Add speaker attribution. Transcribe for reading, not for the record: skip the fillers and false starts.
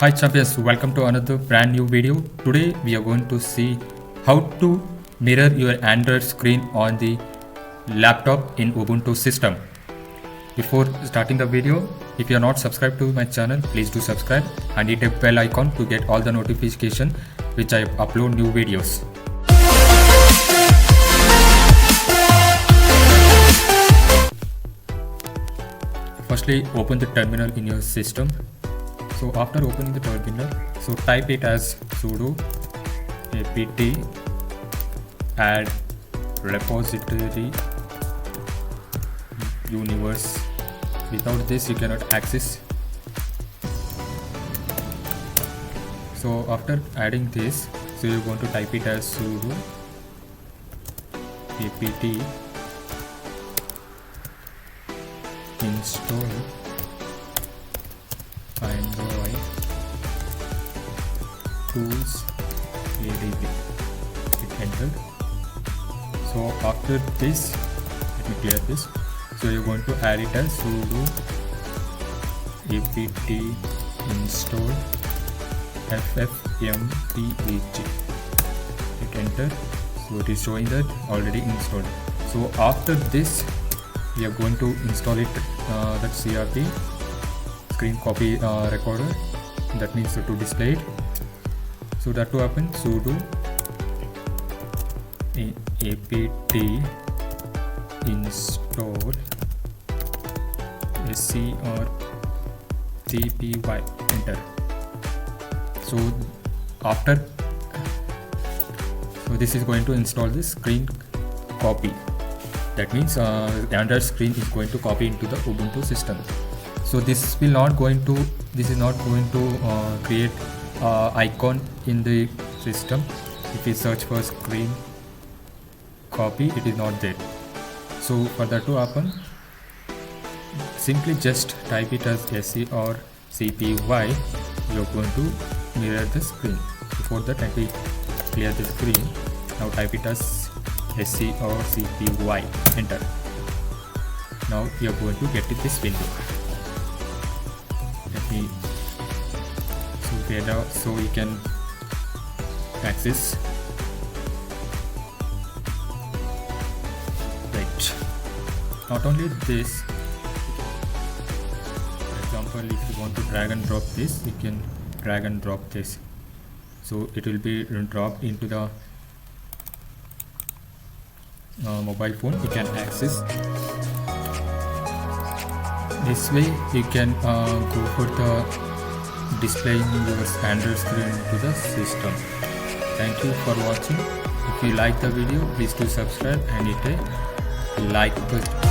Speaker 1: Hi champions, welcome to another brand new video. Today we are going to see how to mirror your Android screen on the laptop in Ubuntu system. Before starting the video, if you are not subscribed to my channel, please do subscribe and hit a bell icon to get all the notification which I upload new videos. Firstly, open the terminal in your system. So after opening the terminal, so type it as sudo apt add repository universe. Without this you cannot access. So after adding this, so you're going to type it as sudo apt install android tools-adb. Hit enter. So after this, let me clear this. So you're going to add it as sudo apt install ffmpeg. Hit enter. So it is showing that already installed. So after this, we are going to install it, that scrcpy screen copy recorder, that means to display it. So that to happen, sudo apt install scrcpy. Enter. So after, so this is going to install the screen copy. That means the Android screen is going to copy into the Ubuntu system. So this is not going to create icon in the system. If we search for screen copy, it is not there. So for that to happen, simply just type it as scrcpy. You're going to mirror the screen. Before that, let me clear the screen. Now type it as scrcpy. Enter. Now you're going to get this window. Let me together so we can access. Right. Not only this, for example, if you want to drag and drop this, you can drag and drop this. So it will be dropped into the mobile phone. You can access. This way you can go for the displaying your Android screen to the system. Thank you for watching. If you like the video, please do subscribe and hit a like button.